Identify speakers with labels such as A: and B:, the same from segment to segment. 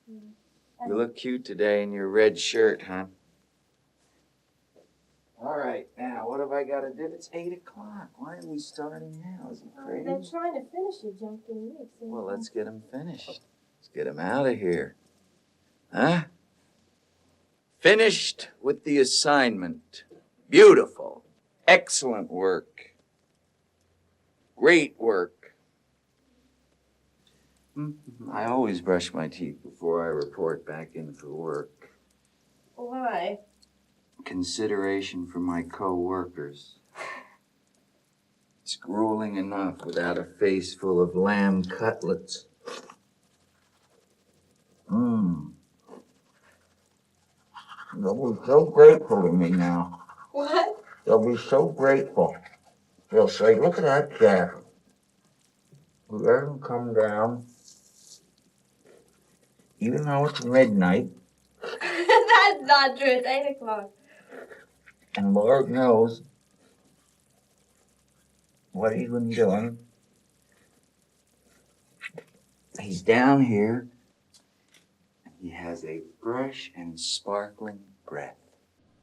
A: You look cute today in your red shirt, huh? All right, now, what have I got to do? It's 8 o'clock. Why are we starting now? Is it crazy?
B: They're trying to finish it, Junkie.
A: Well, let's get them finished. Let's get them out of here. Huh? Finished with the assignment. Beautiful. Excellent work. Great work. I always brush my teeth before I report back in for work.
B: Why?
A: Consideration for my co-workers. It's grueling enough without a face full of lamb cutlets. They'll be so grateful to me now.
B: What?
A: They'll be so grateful. They'll say, look at that chef. Who doesn't come down, even though it's midnight.
B: That's not true. It's 8 o'clock.
A: And Lord knows what he's been doing. He's down here, and he has a fresh and sparkling breath.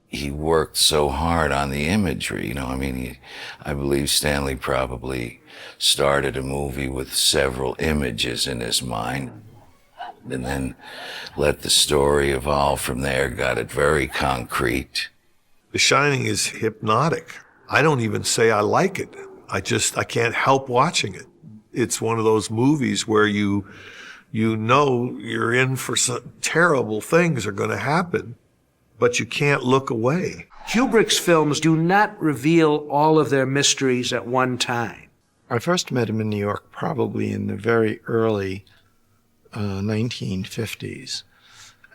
A: He worked so hard on the imagery, you know, I believe Stanley probably started a movie with several images in his mind, and then let the story evolve from there, got it very concrete.
C: The Shining is hypnotic. I don't even say I like it. I can't help watching it. It's one of those movies where you know you're in for some terrible things are going to happen, but you can't look away.
D: Kubrick's films do not reveal all of their mysteries at one time.
E: I first met him in New York probably in the very early 1950s,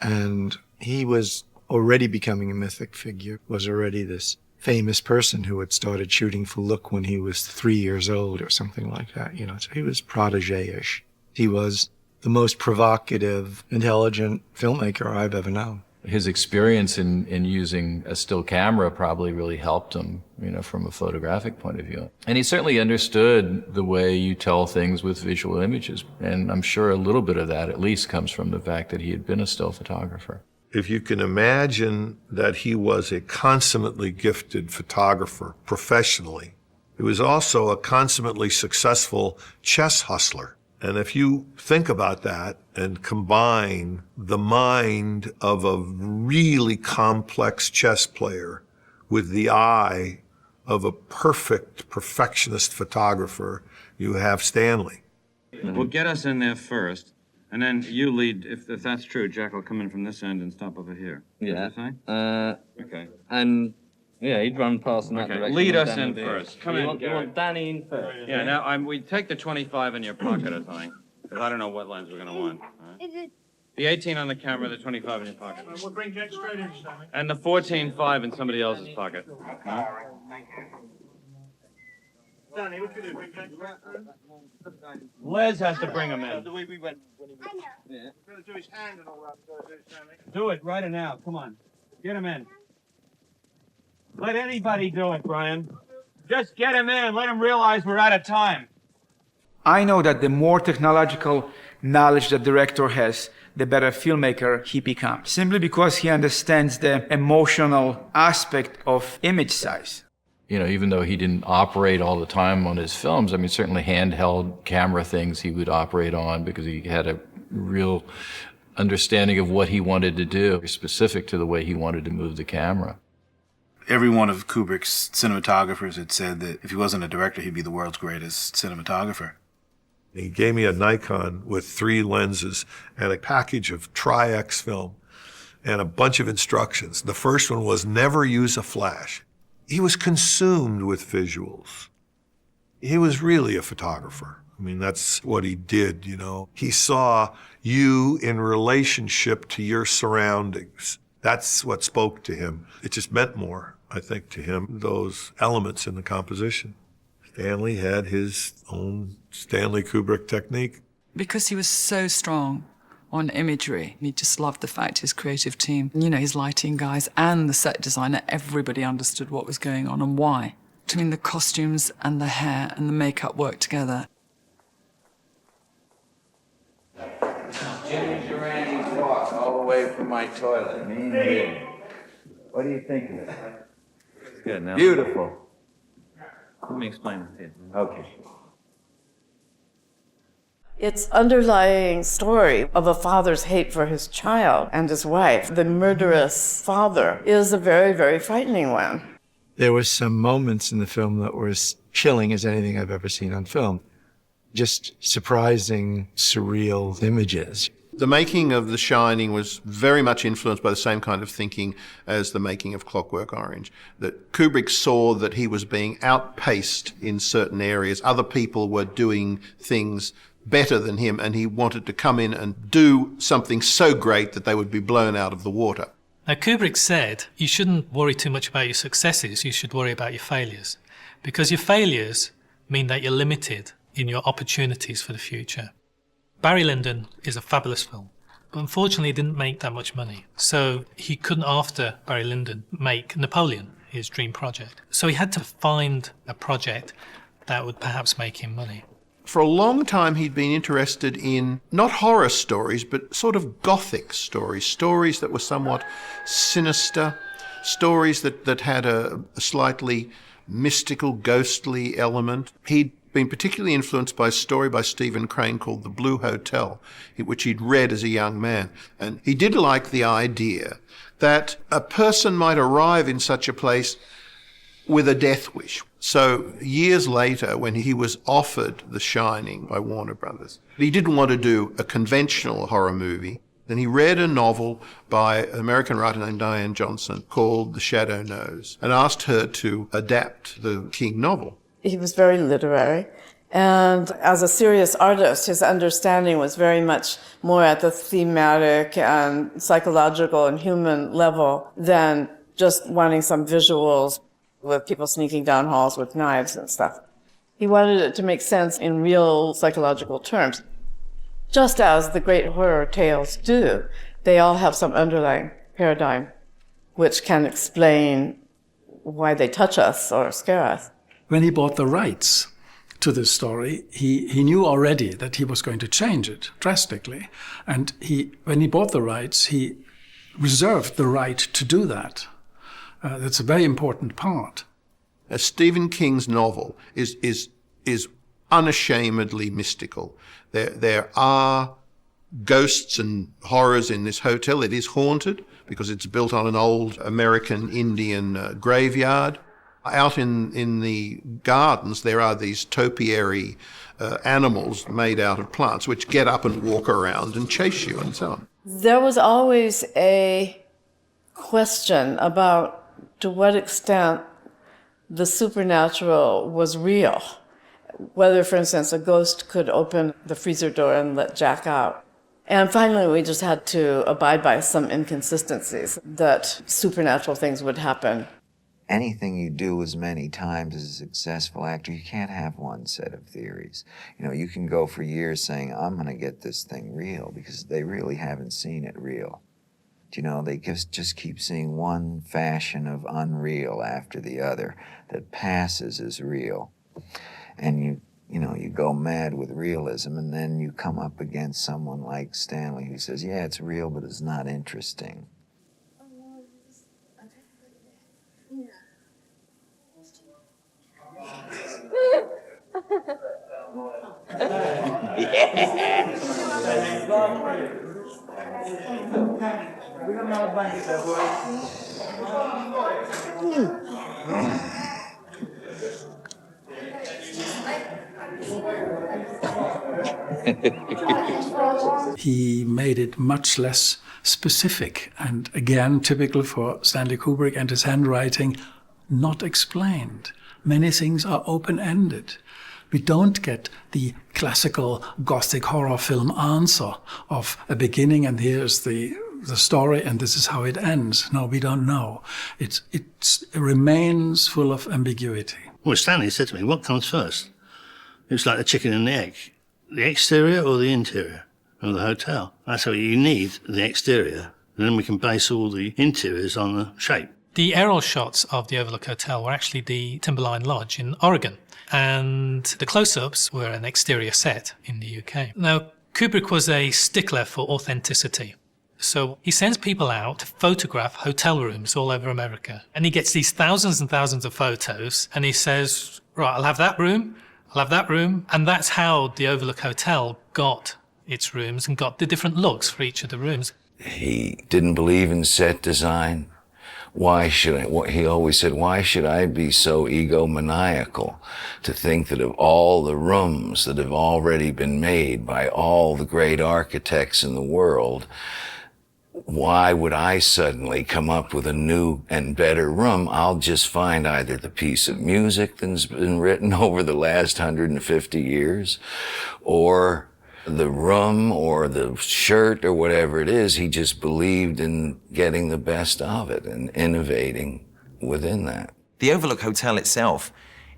E: and he was already becoming a mythic figure, was already this famous person who had started shooting for Look when he was 3 years old or something like that, you know, so he was protege-ish. He was the most provocative, intelligent filmmaker I've ever known.
F: His experience in using a still camera probably really helped him, you know, from a photographic point of view. And he certainly understood the way you tell things with visual images. And I'm sure a little bit of that at least comes from the fact that he had been a still photographer.
C: If you can imagine that he was a consummately gifted photographer professionally, he was also a consummately successful chess hustler. And if you think about that and combine the mind of a really complex chess player with the eye of a perfectionist photographer, you have Stanley.
G: Well, get us in there first, and then you lead. If that's true, Jack will come in from this end and stop over here.
H: Yeah.
G: Okay.
H: And yeah, he'd run past in that direction.
G: Lead us in first. Come in.
H: You want Danny in first?
G: Yeah. Now we take the 25 in your pocket, I think, because I don't know what lens we're gonna want. Right?
B: Is it?
G: The 18 on the camera, the 25 in your pocket.
I: We'll bring Jack straight in, Stanley.
G: And the 14.5 in somebody else's pocket. Huh?
I: Stanley, what you do? Bring Jack straight in?
G: Les has to bring him in.
I: The way we went when he was... Yeah. Gotta do his hand and all that. Gotta do, Stanley.
G: Do it right now. Come on. Get him in. Let anybody do it, Brian. Just get him in. Let him realize we're out of time.
J: I know that the more technological knowledge the director has, the better filmmaker he becomes, simply because he understands the emotional aspect of image size.
F: You know, even though he didn't operate all the time on his films, I mean, certainly handheld camera things he would operate on because he had a real understanding of what he wanted to do, specific to the way he wanted to move the camera.
K: Every one of Kubrick's cinematographers had said that if he wasn't a director, he'd be the world's greatest cinematographer.
C: He gave me a Nikon with 3 lenses and a package of Tri-X film and a bunch of instructions. The first one was never use a flash. He was consumed with visuals. He was really a photographer. I mean, that's what he did, you know. He saw you in relationship to your surroundings. That's what spoke to him. It just meant more, I think, to him, those elements in the composition. Stanley had his own Stanley Kubrick technique.
L: Because he was so strong on imagery, he just loved the fact his creative team, you know, his lighting guys and the set designer, everybody understood what was going on and why. I mean, the costumes and the hair and the makeup worked together.
A: Ginger ale. walk all the way from my toilet. Me and you. What do you think of it?
H: It's good now.
A: Beautiful.
H: Let me explain it to you.
A: Okay.
M: Its underlying story of a father's hate for his child and his wife, the murderous father, is a very, very frightening one.
E: There were some moments in the film that were as chilling as anything I've ever seen on film. Just surprising, surreal images.
N: The making of The Shining was very much influenced by the same kind of thinking as the making of Clockwork Orange. That Kubrick saw that he was being outpaced in certain areas. Other people were doing things better than him, and he wanted to come in and do something so great that they would be blown out of the water.
O: Now, Kubrick said you shouldn't worry too much about your successes, you should worry about your failures. Because your failures mean that you're limited in your opportunities for the future. Barry Lyndon is a fabulous film, but unfortunately it didn't make that much money. So he couldn't, after Barry Lyndon, make Napoleon, his dream project. So he had to find a project that would perhaps make him money.
N: For a long time, he'd been interested in not horror stories, but sort of gothic stories, stories that were somewhat sinister, stories that had a slightly mystical, ghostly element. He'd been particularly influenced by a story by Stephen Crane called The Blue Hotel, which he'd read as a young man. And he did like the idea that a person might arrive in such a place with a death wish. So years later, when he was offered The Shining by Warner Brothers, he didn't want to do a conventional horror movie. Then he read a novel by an American writer named Diane Johnson called The Shadow Knows and asked her to adapt the King novel.
M: He was very literary, and as a serious artist, his understanding was very much more at the thematic and psychological and human level than just wanting some visuals with people sneaking down halls with knives and stuff. He wanted it to make sense in real psychological terms. Just as the great horror tales do, they all have some underlying paradigm which can explain why they touch us or scare us.
P: When he bought the rights to this story, he knew already that he was going to change it drastically. And when he bought the rights, he reserved the right to do that. That's a very important part.
N: Stephen King's novel is unashamedly mystical. There are ghosts and horrors in this hotel. It is haunted because it's built on an old American Indian graveyard. Out in the gardens, there are these topiary animals made out of plants which get up and walk around and chase you and so on.
M: There was always a question about to what extent the supernatural was real. Whether, for instance, a ghost could open the freezer door and let Jack out. And finally, we just had to abide by some inconsistencies that supernatural things would happen.
A: Anything you do as many times as a successful actor, you can't have one set of theories. You know, you can go for years saying, I'm going to get this thing real, because they really haven't seen it real. You know, they just keep seeing one fashion of unreal after the other that passes as real. And you go mad with realism, and then you come up against someone like Stanley who says, yeah, it's real, but it's not interesting.
P: He made it much less specific, and again, typical for Stanley Kubrick and his handwriting, not explained. Many things are open-ended. We don't get the classical Gothic horror film answer of a beginning and here's the story and this is how it ends. No, we don't know. It remains full of ambiguity.
Q: Well, Stanley said to me, what comes first? It was like the chicken and the egg. The exterior or the interior of the hotel? I said, you need the exterior, and then we can base all the interiors on the shape.
O: The aerial shots of the Overlook Hotel were actually the Timberline Lodge in Oregon, and the close-ups were an exterior set in the UK. Now, Kubrick was a stickler for authenticity. So he sends people out to photograph hotel rooms all over America. And he gets these thousands and thousands of photos, and he says, right, I'll have that room, I'll have that room. And that's how the Overlook Hotel got its rooms and got the different looks for each of the rooms.
A: He didn't believe in set design. He always said, why should I be so egomaniacal to think that of all the rooms that have already been made by all the great architects in the world, why would I suddenly come up with a new and better room? I'll just find either the piece of music that's been written over the last 150 years, or the room or the shirt or whatever it is. He just believed in getting the best of it and innovating within that.
R: The Overlook Hotel itself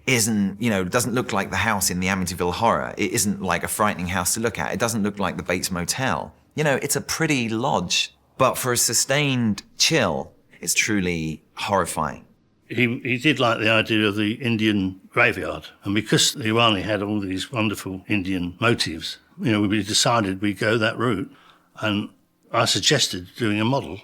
R: isn't, doesn't look like the house in the Amityville Horror. It isn't like a frightening house to look at. It doesn't look like the Bates Motel. It's a pretty lodge, but for a sustained chill, it's truly horrifying.
Q: He did like the idea of the Indian graveyard. And because the Irani had all these wonderful Indian motifs, we decided we'd go that route. And I suggested doing a model.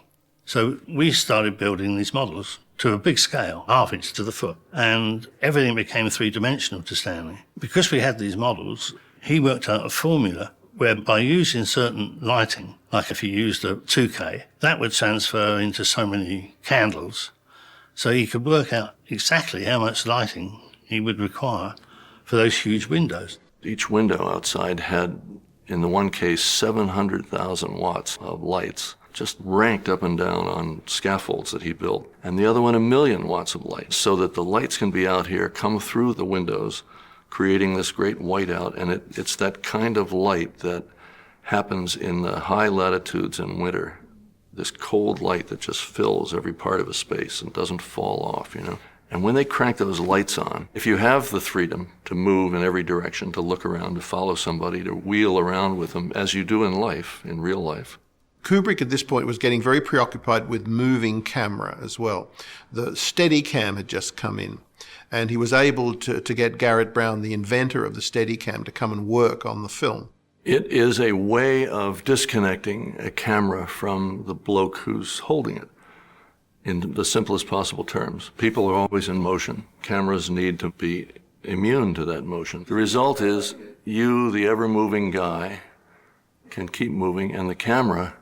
Q: So we started building these models to a big scale, 1/2 inch to the foot. And everything became three-dimensional to Stanley. Because we had these models, he worked out a formula where by using certain lighting, like if you used a 2K, that would transfer into so many candles. So he could work out exactly how much lighting he would require for those huge windows.
S: Each window outside had, in the one case, 700,000 watts of lights, just ranked up and down on scaffolds that he built. And the other one, 1,000,000 watts of light, so that the lights can be out here, come through the windows, creating this great whiteout. And it's that kind of light that happens in the high latitudes in winter. This cold light that just fills every part of a space and doesn't fall off, And when they crank those lights on, if you have the freedom to move in every direction, to look around, to follow somebody, to wheel around with them, as you do in life, in real life.
N: Kubrick at this point was getting very preoccupied with moving camera as well. The Steadicam had just come in, and he was able to get Garrett Brown, the inventor of the Steadicam, to come and work on the film.
S: It is a way of disconnecting a camera from the bloke who's holding it, in the simplest possible terms. People are always in motion. Cameras need to be immune to that motion. The result is you, the ever-moving guy, can keep moving, and the camera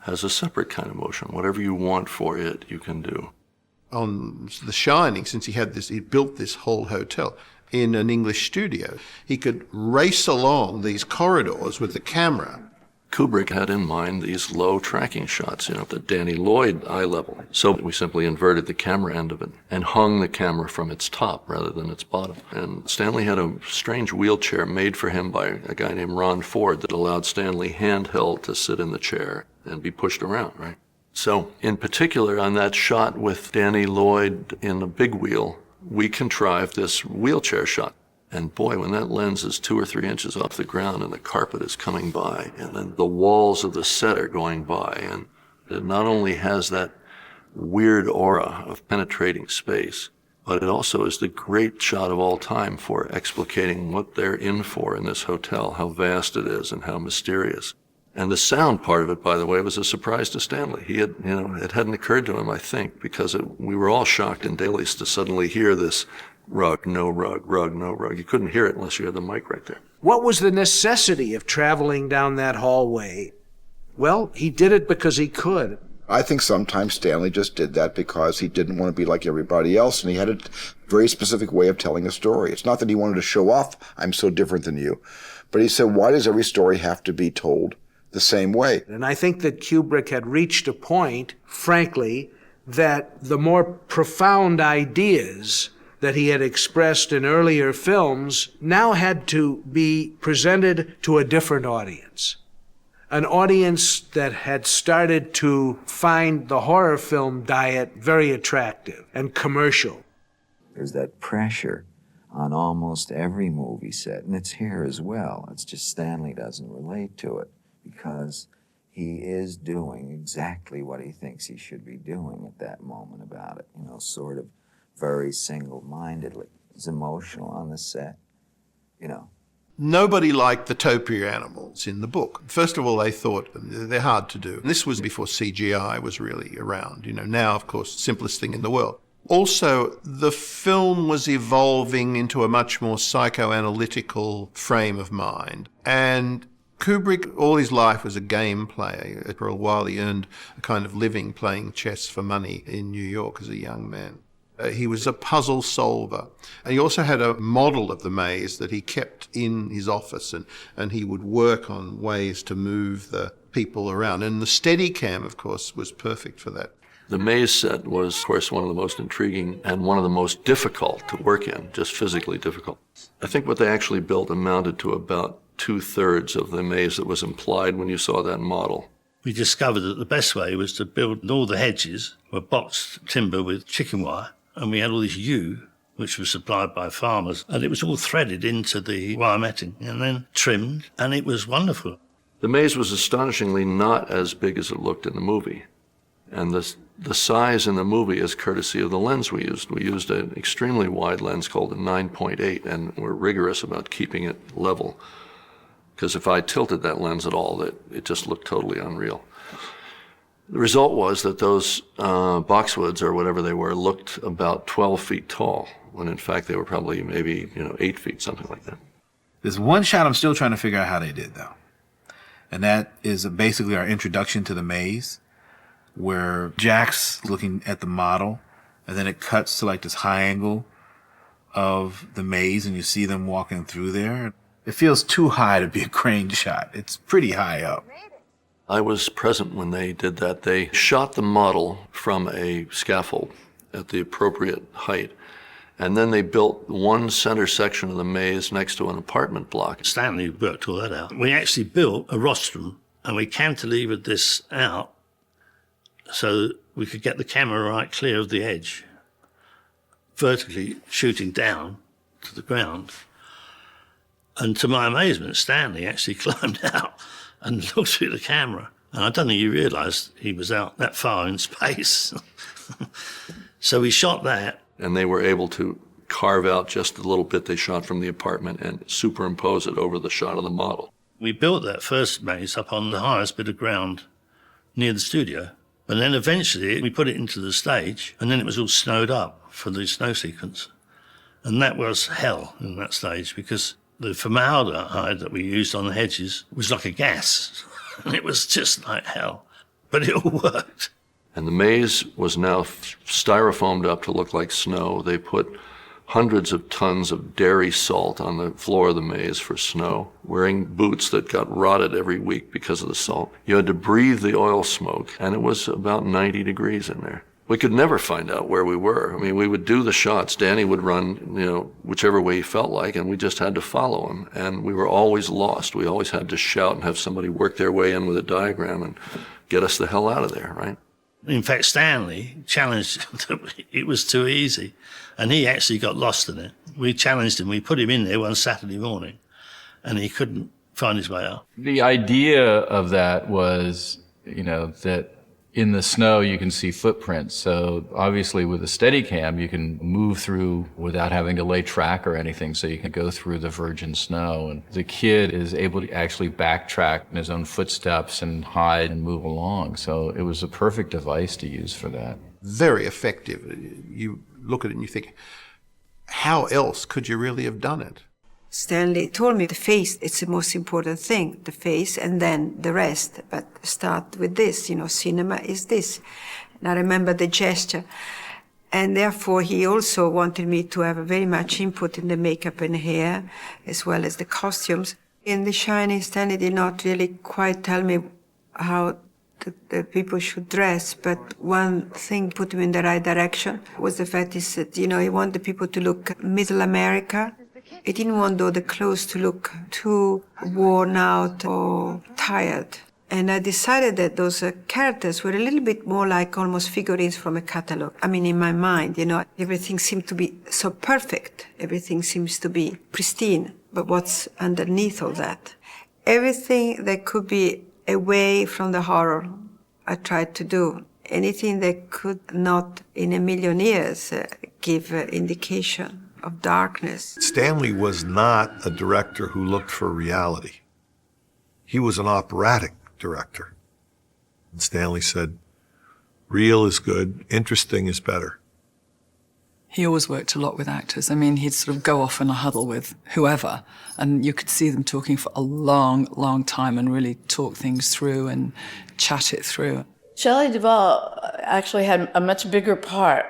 S: has a separate kind of motion. Whatever you want for it, you can do.
N: On The Shining, since he built this whole hotel in an English studio, he could race along these corridors with the camera.
S: Kubrick had in mind these low tracking shots, the Danny Lloyd eye level. So we simply inverted the camera end of it and hung the camera from its top rather than its bottom. And Stanley had a strange wheelchair made for him by a guy named Ron Ford that allowed Stanley handheld to sit in the chair and be pushed around, right? So in particular, on that shot with Danny Lloyd in the big wheel, we contrived this wheelchair shot. And boy, when that lens is 2 or 3 inches off the ground and the carpet is coming by, and then the walls of the set are going by, and it not only has that weird aura of penetrating space, but it also is the great shot of all time for explicating what they're in for in this hotel, how vast it is and how mysterious. And the sound part of it, by the way, was a surprise to Stanley. He had, it hadn't occurred to him, I think, because we were all shocked in dailies to suddenly hear this rug, no rug, rug, no rug. You couldn't hear it unless you had the mic right there.
D: What was the necessity of traveling down that hallway? Well, he did it because he could.
T: I think sometimes Stanley just did that because he didn't want to be like everybody else, and he had a very specific way of telling a story. It's not that he wanted to show off, I'm so different than you, but he said, why does every story have to be told the same way?
D: And I think that Kubrick had reached a point, frankly, that the more profound ideas that he had expressed in earlier films now had to be presented to a different audience. An audience that had started to find the horror film diet very attractive and commercial.
A: There's that pressure on almost every movie set, and it's here as well. It's just Stanley doesn't relate to it because he is doing exactly what he thinks he should be doing at that moment about it, sort of very single-mindedly. He's emotional on the set,
N: Nobody liked the topiary animals in the book. First of all, they thought they're hard to do. This was before CGI was really around. Now, of course, simplest thing in the world. Also, the film was evolving into a much more psychoanalytical frame of mind. And Kubrick, all his life, was a game player. For a while, he earned a kind of living playing chess for money in New York as a young man. He was a puzzle solver. And he also had a model of the maze that he kept in his office, and he would work on ways to move the people around. And the Steadicam, of course, was perfect for that.
S: The maze set was, of course, one of the most intriguing and one of the most difficult to work in, just physically difficult. I think what they actually built amounted to about 2/3 of the maze that was implied when you saw that model.
Q: We discovered that the best way was to build all the hedges were boxed timber with chicken wire, and we had all this yew, which was supplied by farmers, and it was all threaded into the wire netting and then trimmed, and it was wonderful.
S: The maze was astonishingly not as big as it looked in the movie. And the size in the movie is courtesy of the lens we used. We used an extremely wide lens called a 9.8, and we're rigorous about keeping it level. Because if I tilted that lens at all, it just looked totally unreal. The result was that those boxwoods, or whatever they were, looked about 12 feet tall, when in fact they were probably maybe 8 feet, something like that.
K: There's one shot I'm still trying to figure out how they did, though. And that is basically our introduction to the maze, where Jack's looking at the model, and then it cuts to like this high angle of the maze, and you see them walking through there. It feels too high to be a crane shot. It's pretty high up.
S: I was present when they did that. They shot the model from a scaffold at the appropriate height, and then they built one center section of the maze next to an apartment block.
Q: Stanley worked all that out. We actually built a rostrum, and we cantilevered this out so we could get the camera right clear of the edge, vertically shooting down to the ground. And to my amazement, Stanley actually climbed out and looked through the camera. And I don't think he realised he was out that far in space. So we shot that.
S: And they were able to carve out just the little bit they shot from the apartment and superimpose it over the shot of the model.
Q: We built that first maze up on the highest bit of ground near the studio. And then eventually we put it into the stage, and then it was all snowed up for the snow sequence. And that was hell in that stage, because the formaldehyde that we used on the hedges was like a gas. And it was just like hell. But it all worked.
S: And the maze was now styrofoamed up to look like snow. They put hundreds of tons of dairy salt on the floor of the maze for snow, wearing boots that got rotted every week because of the salt. You had to breathe the oil smoke, and it was about 90 degrees in there. We could never find out where we were. I mean, we would do the shots. Danny would run, whichever way he felt like, and we just had to follow him. And we were always lost. We always had to shout and have somebody work their way in with a diagram and get us the hell out of there, right?
Q: In fact, Stanley challenged, it was too easy, and he actually got lost in it. We challenged him, we put him in there one Saturday morning, and he couldn't find his way out.
F: The idea of that was, that in the snow you can see footprints. So obviously with a Steadicam you can move through without having to lay track or anything, so you can go through the virgin snow. And the kid is able to actually backtrack in his own footsteps and hide and move along. So it was a perfect device to use for that.
N: Very effective. You look at it and you think, how else could you really have done it?
U: Stanley told me the face, it's the most important thing, the face and then the rest. But start with this, cinema is this. And I remember the gesture. And therefore, he also wanted me to have very much input in the makeup and hair, as well as the costumes. In The Shining, Stanley did not really quite tell me how the people should dress, but one thing put him in the right direction was the fact that, he wanted people to look middle America. He didn't want all the clothes to look too worn out or tired. And I decided that those characters were a little bit more like almost figurines from a catalog. I mean, in my mind, everything seemed to be so perfect. Everything seems to be pristine. But what's underneath all that? Everything that could be away from the horror, I tried to do. Anything that could not, in a million years, give indication of darkness.
C: Stanley was not a director who looked for reality. He was an operatic director. And Stanley said, real is good, interesting is better.
L: He always worked a lot with actors. I mean, he'd sort of go off in a huddle with whoever, and you could see them talking for a long, long time and really talk things through and chat it through.
M: Shelley Duvall actually had a much bigger part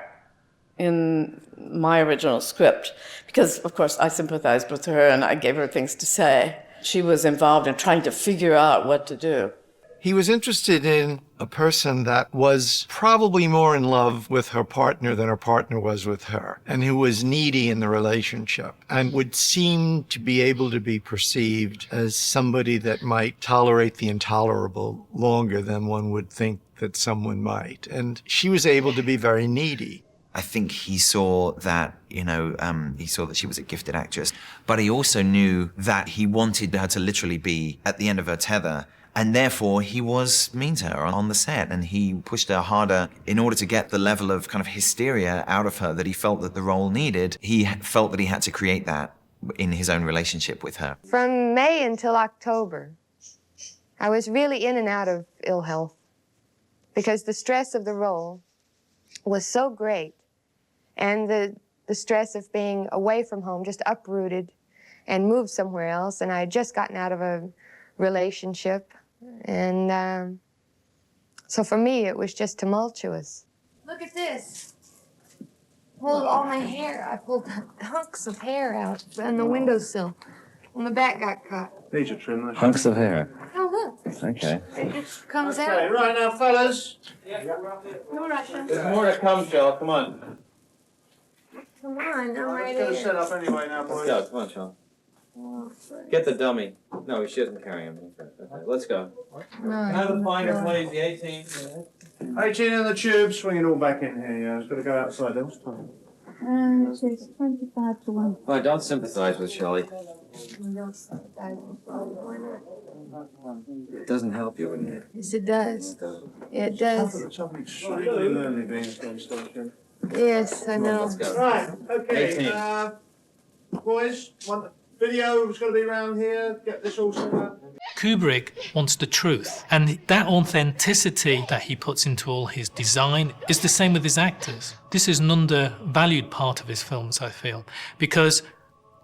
M: in my original script because, of course, I sympathized with her and I gave her things to say. She was involved in trying to figure out what to do.
E: He was interested in a person that was probably more in love with her partner than her partner was with her, and who was needy in the relationship, and would seem to be able to be perceived as somebody that might tolerate the intolerable longer than one would think that someone might. And she was able to be very needy.
R: I think he saw that, he saw that she was a gifted actress, but he also knew that he wanted her to literally be at the end of her tether. And therefore, he was mean to her on the set, and he pushed her harder in order to get the level of kind of hysteria out of her that he felt that the role needed. He felt that he had to create that in his own relationship with her.
B: From May until October, I was really in and out of ill health because the stress of the role was so great, and the stress of being away from home, just uprooted and moved somewhere else, and I had just gotten out of a relationship. And so for me, it was just tumultuous. Look at this. Pulled all my hair. I pulled hunks of hair out on the windowsill. And the back got caught.
H: Need to trim that. Hunks of hair.
B: Oh, look.
H: Okay.
B: It just comes
G: Okay,
B: out.
G: right now, fellas.
B: No Russian.
G: There's more to come, Shell. Come on.
B: Come on, I'm right
G: Let's get
B: here.
G: it set up anyway now, boys.
H: Let's go. Come on, Shell. Get the dummy. No, she doesn't carry him. Okay, let's go. Have a finder, please. The 18.
G: 18 in the tube, swing it all back in here, yeah. It's got to go outside. There was time.
B: It's 25 to 1.
H: Well, don't sympathize with Shelley. It doesn't help you, wouldn't it?
B: Yes, it does. It does.
G: Something extremely lonely being a
B: Yes, I know.
H: Let's go.
G: Right, okay.
H: 18.
G: Boys, video is going to be around here. Get this all set up.
O: Kubrick wants the truth, and that authenticity that he puts into all his design is the same with his actors. This is an undervalued part of his films, I feel, because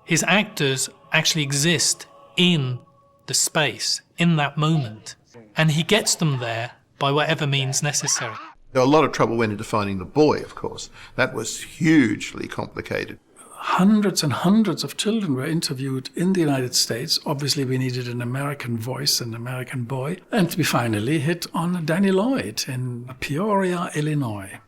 O: his actors actually exist in the space, in that moment, and he gets them there by whatever means necessary.
N: A lot of trouble went into finding the boy, of course. That was hugely complicated.
P: Hundreds and hundreds of children were interviewed in the United States. Obviously, we needed an American voice, an American boy. And we finally hit on Danny Lloyd in Peoria, Illinois.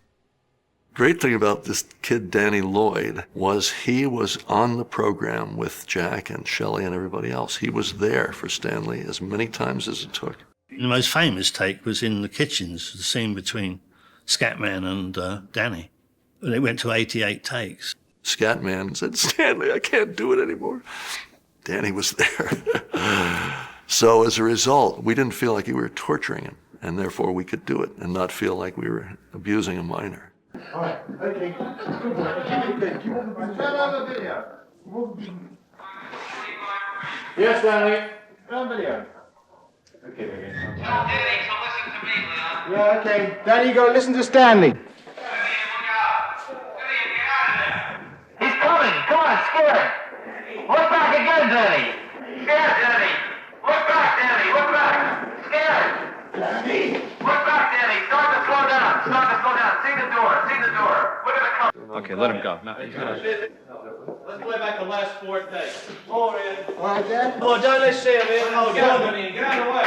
S: Great thing about this kid, Danny Lloyd, was he was on the program with Jack and Shelley and everybody else. He was there for Stanley as many times as it took.
Q: The most famous take was in the kitchens, the scene between Scatman and Danny. They went to 88 takes.
S: Scatman said, Stanley, I can't do it anymore. Danny was there. So as a result, we didn't feel like we were torturing him, and therefore we could do it and not feel like we were abusing a minor.
G: All right, okay. Turn on the video. Yes, Stanley. Turn on video. Okay, again. Yeah, okay. Danny, you got to listen to Stanley.
V: He's coming! Come on, scared! Look back again, Danny! Scared, Danny! Look back, Danny! Look back! Scared! Danny! Look back, Danny! Start to slow down! Start to slow down! See the door! See the door! Look at the car!
H: Okay, let him go. No,
G: Let's play back the last 4 takes. All right, Dad? Oh, don't let's see him here. Oh, get out of the way. Get out of the way.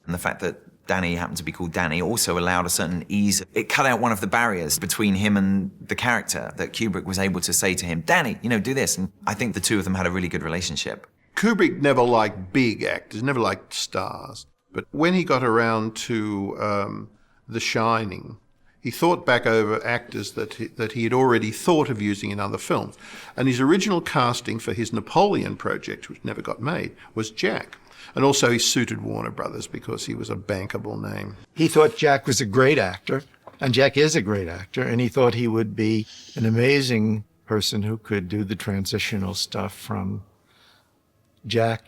R: And the fact that Danny happened to be called Danny also allowed a certain ease. It cut out one of the barriers between him and the character, that Kubrick was able to say to him, Danny, do this. And I think the two of them had a really good relationship.
N: Kubrick never liked big actors, never liked stars. But when he got around to The Shining, he thought back over actors that he had already thought of using in other films. And his original casting for his Napoleon project, which never got made, was Jack. And also he suited Warner Brothers because he was a bankable name.
E: He thought Jack was a great actor, And Jack is a great actor, and he thought he would be an amazing person who could do the transitional stuff from Jack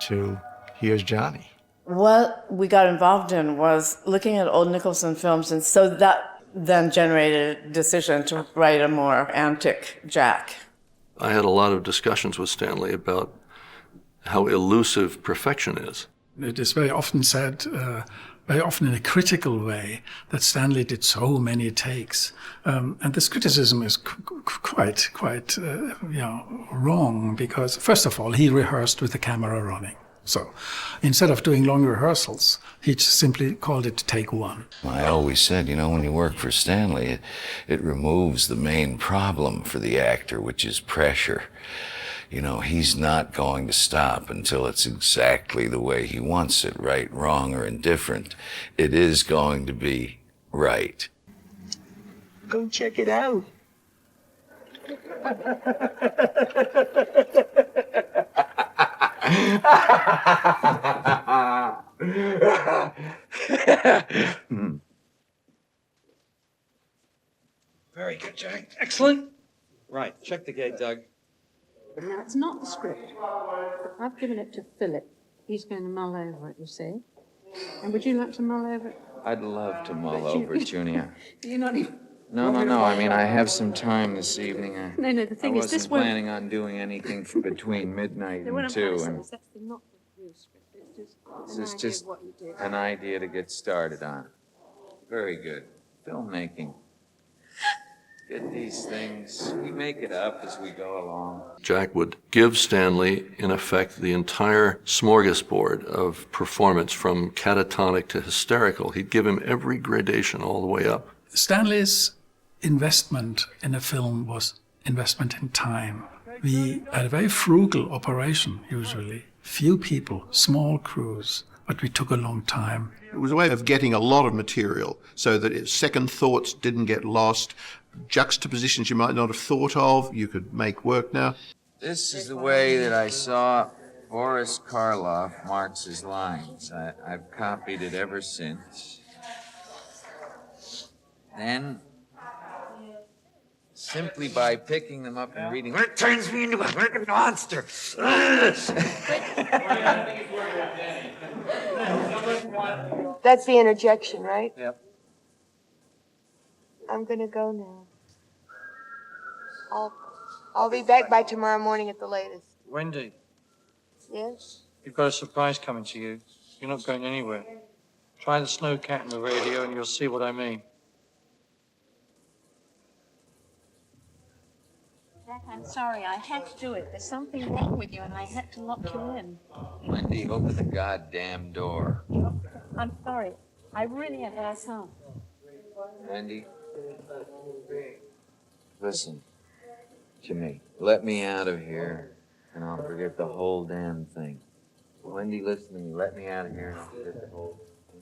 E: to here's Johnny.
M: What we got involved in was looking at old Nicholson films, and so that then generated a decision to write a more antic Jack.
S: I had a lot of discussions with Stanley about how elusive perfection is.
P: It is very often said, very often in a critical way, that Stanley did so many takes. And this criticism is quite wrong, because first of all, he rehearsed with the camera running. So instead of doing long rehearsals, he just simply called it take one.
A: I always said, when you work for Stanley, it removes the main problem for the actor, which is pressure. He's not going to stop until it's exactly the way he wants it, right, wrong, or indifferent. It is going to be right.
V: Go check it out.
H: Very good, Jack. Excellent. Right, check the gate, Doug.
I: Now, it's not the script. I've given it to Philip. He's going to mull over it, you see. And would you like to mull over it?
A: I'd love to mull over it, Junior.
I: You're not even...
A: No. I mean, I have some time this evening.
I: No, the thing
A: I
I: is, this
A: wasn't
I: won't...
A: planning on doing anything between midnight and 2. And
I: That's not the real script. It's
A: this is
I: just
A: just
I: what you did.
A: an idea to get started on. Very good. Filmmaking. Get these things. We make it up as we go along.
S: Jack would give Stanley, in effect, the entire smorgasbord of performance from catatonic to hysterical. He'd give him every gradation all the way up.
P: Stanley's investment in a film was investment in time. We had a very frugal operation, usually. Few people, small crews, but we took a long time.
N: It was a way of getting a lot of material so that second thoughts didn't get lost. Juxtapositions you might not have thought of, you could make work now.
A: This is the way that I saw Boris Karloff marks his lines. I've copied it ever since. Then, simply by picking them up and reading, it turns me into a freaking monster.
B: That's the interjection, right?
H: Yep.
B: I'm gonna go now. I'll be back by tomorrow morning at the latest.
G: Wendy,
B: Yes?
G: you've got a surprise coming to you. You're not going anywhere. Try the snow cat in the radio and you'll see what I mean.
I: Jack, I'm sorry. I had to do it. There's something wrong with you, and I had to lock you in.
A: Wendy, open the goddamn door.
I: I'm sorry. I really have asked home.
A: Wendy, listen to me. Let me out of here, and I'll forget the whole damn thing. Wendy, listen to me. Let me out of here, and I'll forget the whole thing.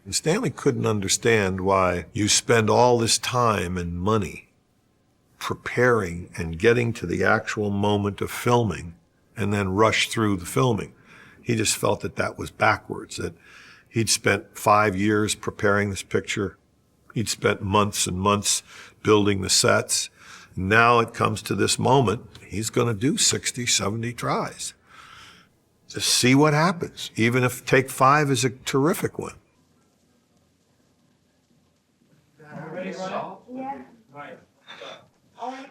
C: And Stanley couldn't understand why you spend all this time and money preparing and getting to the actual moment of filming and then rush through the filming. He just felt that that was backwards, that he'd spent 5 years preparing this picture. He'd spent months and months building the sets. Now it comes to this moment, he's going to do 60, 70 tries to see what happens, even if take 5 is a terrific one.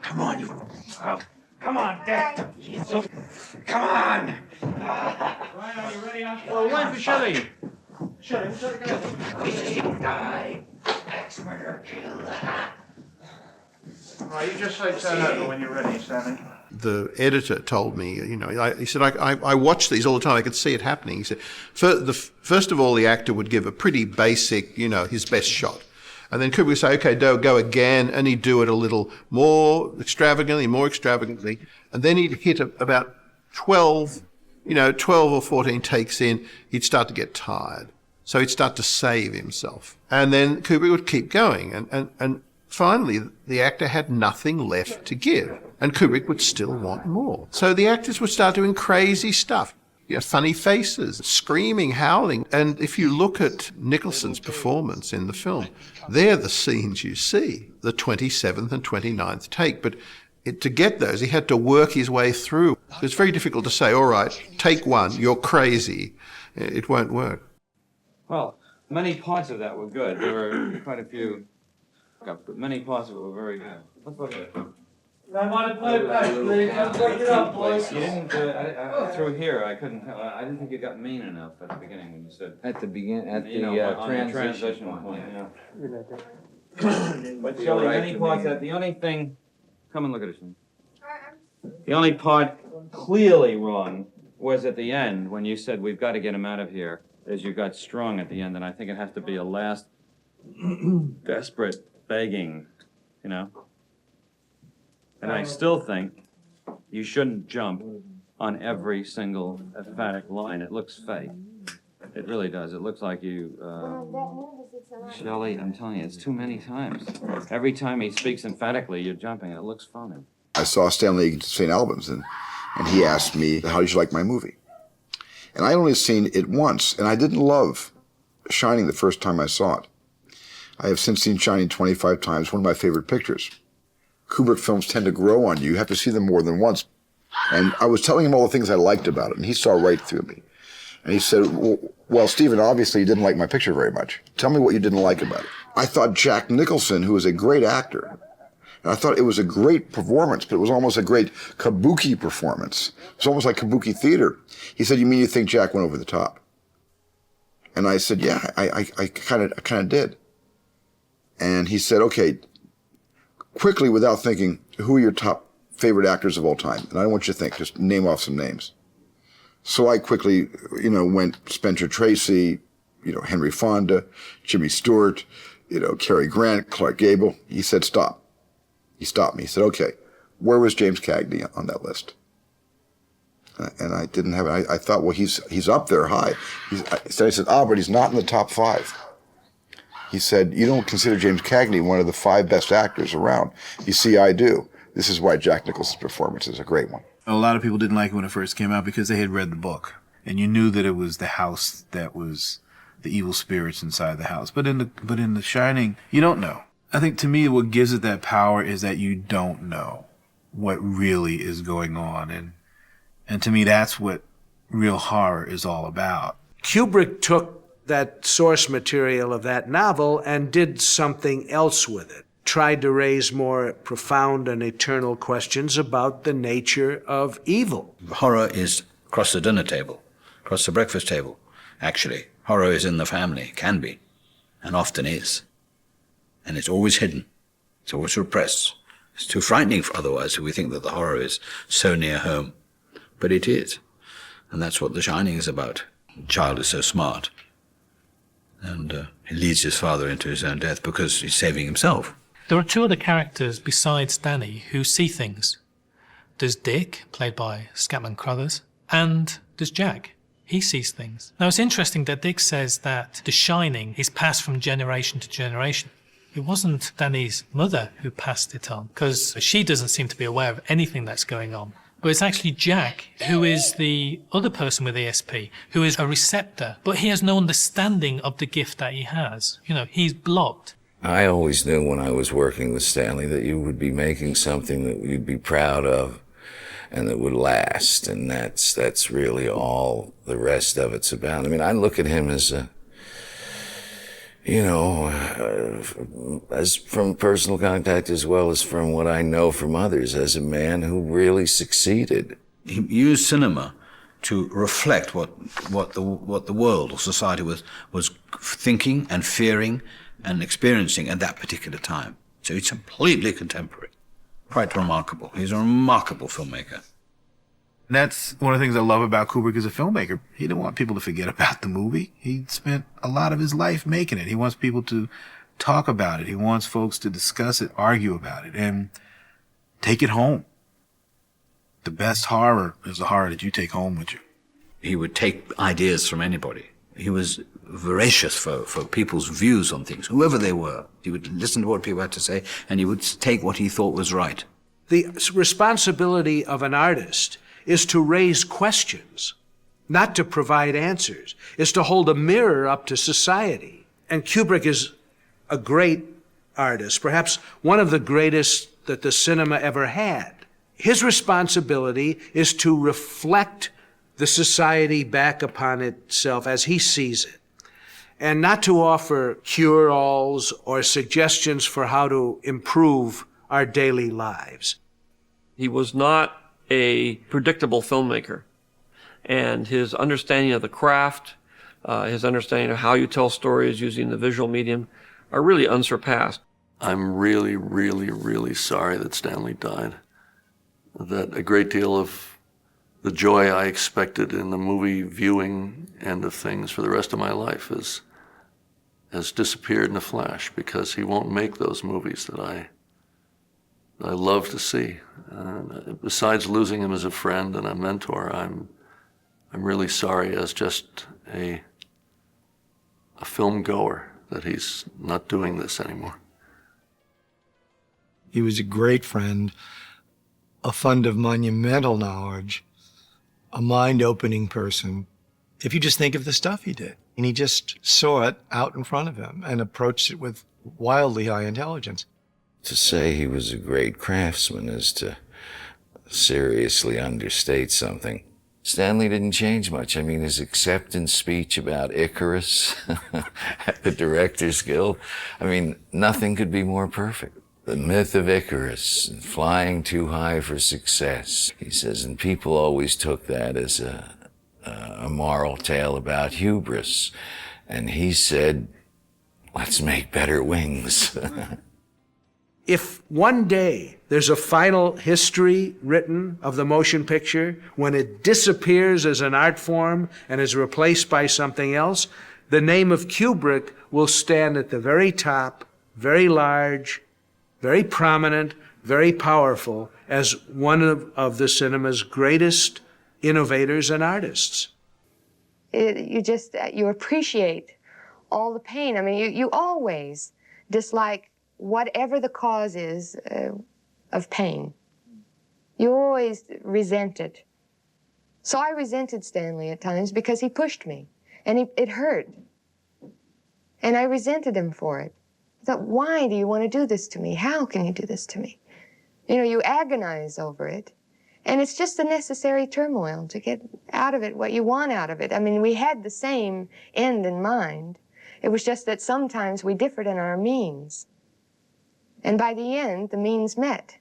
V: Come on, you. Come on, Dad. Come on.
G: Ryan, are you ready? Well, wait for Shelley. Shelley,
V: Die. Ex murder kill.
K: All right, you just say turn over when you're ready, Stanley.
N: The editor told me, he said, I watch these all the time. I could see it happening. He said, first of all, the actor would give a pretty basic, his best shot. And then Kubrick would say, okay, go again. And he'd do it a little more extravagantly. And then he'd hit about 12 or 14 takes in. He'd start to get tired. So he'd start to save himself. And then Kubrick would keep going. And finally, the actor had nothing left to give. And Kubrick would still want more. So the actors would start doing crazy stuff. funny faces, screaming, howling. And if you look at Nicholson's performance in the film, they're the scenes you see, the 27th and 29th take. But to get those, he had to work his way through. It's very difficult to say, all right, take one, you're crazy. It won't work.
H: Well, many parts of that were good. There were quite a few, but many parts of it were very good. Let's look at it.
V: I want to play back, please. I'm looking up, boys.
H: You didn't, through here, I couldn't tell. I didn't think you got mean enough at the beginning when you said.
A: At the beginning, at
H: you
A: the
H: know, on the transition point, yeah. But Shelley, many parts that, the only thing, come and look at it. The only part clearly wrong was at the end when you said, we've got to get him out of here, as you got strong at the end, and I think it has to be a last desperate begging, you know? And I still think you shouldn't jump on every single emphatic line. It looks fake. It really does. It looks like you, Shelley, I'm telling you, it's too many times. Every time he speaks emphatically, you're jumping, and it looks funny.
J: I saw Stanley at St. Albans, and he asked me, how did you like my movie? And I only seen it once, and I didn't love Shining the first time I saw it. I have since seen Shining 25 times, one of my favorite pictures. Kubrick films tend to grow on you. You have to see them more than once. And I was telling him all the things I liked about it, and he saw right through me. And he said, well, Stephen, obviously you didn't like my picture very much. Tell me what you didn't like about it. I thought Jack Nicholson, who is a great actor, and I thought it was a great performance, but it was almost a great kabuki performance. It was almost like kabuki theater. He said, you mean you think Jack went over the top? And I said, yeah, I kind of did. And he said, okay, quickly, without thinking, who are your top favorite actors of all time? And I don't want you to think, just name off some names. So I quickly, went Spencer Tracy, Henry Fonda, Jimmy Stewart, Cary Grant, Clark Gable. He said, stop. He stopped me. He said, okay, where was James Cagney on that list? And I didn't have it. I thought, well, he's up there high. I said, but he's not in the top 5. He said, you don't consider James Cagney one of the 5 best actors around. You see, I do. This is why Jack Nicholson's performance is a great one.
K: A lot of people didn't like it when it first came out because they had read the book. And you knew that it was the house that was the evil spirits inside the house. But in the Shining, you don't know. I think to me what gives it that power is that you don't know what really is going on. And to me that's what real horror is all about.
D: Kubrick took that source material of that novel and did something else with it. Tried to raise more profound and eternal questions about the nature of evil.
T: Horror is across the dinner table, across the breakfast table. Actually, horror is in the family, can be, and often is. And it's always hidden. It's always repressed. It's too frightening for otherwise if we think that the horror is so near home. But it is. And that's what The Shining is about. The child is so smart. And he leads his father into his own death because he's saving himself.
O: There are 2 other characters besides Danny who see things. There's Dick, played by Scatman Crothers, and there's Jack. He sees things. Now, it's interesting that Dick says that The Shining is passed from generation to generation. It wasn't Danny's mother who passed it on, because she doesn't seem to be aware of anything that's going on. But it's actually Jack, who is the other person with ESP, who is a receptor, but he has no understanding of the gift that he has. He's blocked.
A: I always knew when I was working with Stanley that you would be making something that you'd be proud of and that would last, and that's really all the rest of it's about. I mean, I look at him as as from personal contact as well as from what I know from others, as a man who really succeeded.
T: He used cinema to reflect what the world or society was thinking and fearing and experiencing at that particular time. So it's completely contemporary. Quite remarkable. He's a remarkable filmmaker.
K: And that's one of the things I love about Kubrick as a filmmaker. He didn't want people to forget about the movie. He spent a lot of his life making it. He wants people to talk about it. He wants folks to discuss it, argue about it, and take it home. The best horror is the horror that you take home with you.
T: He would take ideas from anybody. He was voracious for people's views on things, whoever they were. He would listen to what people had to say, and he would take what he thought was right.
D: The responsibility of an artist is to raise questions. not to provide answers. It's to hold a mirror up to society. And Kubrick is a great artist, perhaps one of the greatest that the cinema ever had. His responsibility is to reflect the society back upon itself as he sees it, and not to offer cure-alls or suggestions for how to improve our daily lives.
F: He was not a predictable filmmaker, and his understanding of the craft, his understanding of how you tell stories using the visual medium are really unsurpassed.
S: I'm really, really, really sorry that Stanley died. That a great deal of the joy I expected in the movie viewing end of things for the rest of my life has disappeared in a flash, because he won't make those movies that I love to see. Besides losing him as a friend and a mentor, I'm really sorry as just a film goer that he's not doing this anymore.
E: He was a great friend, a fund of monumental knowledge, a mind-opening person. If you just think of the stuff he did, and he just saw it out in front of him and approached it with wildly high intelligence.
A: To say he was a great craftsman is to seriously understate something. Stanley didn't change much. I mean, his acceptance speech about Icarus at the Directors Guild, I mean, nothing could be more perfect. The myth of Icarus, flying too high for success. He says, and people always took that as a moral tale about hubris. And he said, let's make better wings.
D: If one day there's a final history written of the motion picture, when it disappears as an art form and is replaced by something else, the name of Kubrick will stand at the very top, very large, very prominent, very powerful, as one of the cinema's greatest innovators and artists.
B: You appreciate all the pain. I mean, you always dislike whatever the cause is of pain. You always resent it. So I resented Stanley at times because he pushed me, and it hurt. And I resented him for it. I thought, why do you want to do this to me? How can you do this to me? You know, you agonize over it. And it's just the necessary turmoil to get out of it what you want out of it. I mean, we had the same end in mind. It was just that sometimes we differed in our means. And by the end, the means met.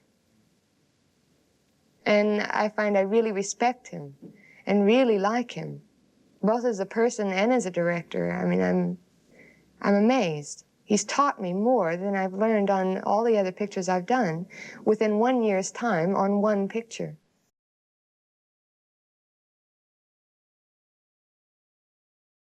B: And I find I really respect him and really like him, both as a person and as a director. I mean, I'm amazed. He's taught me more than I've learned on all the other pictures I've done within 1 year's time on one picture.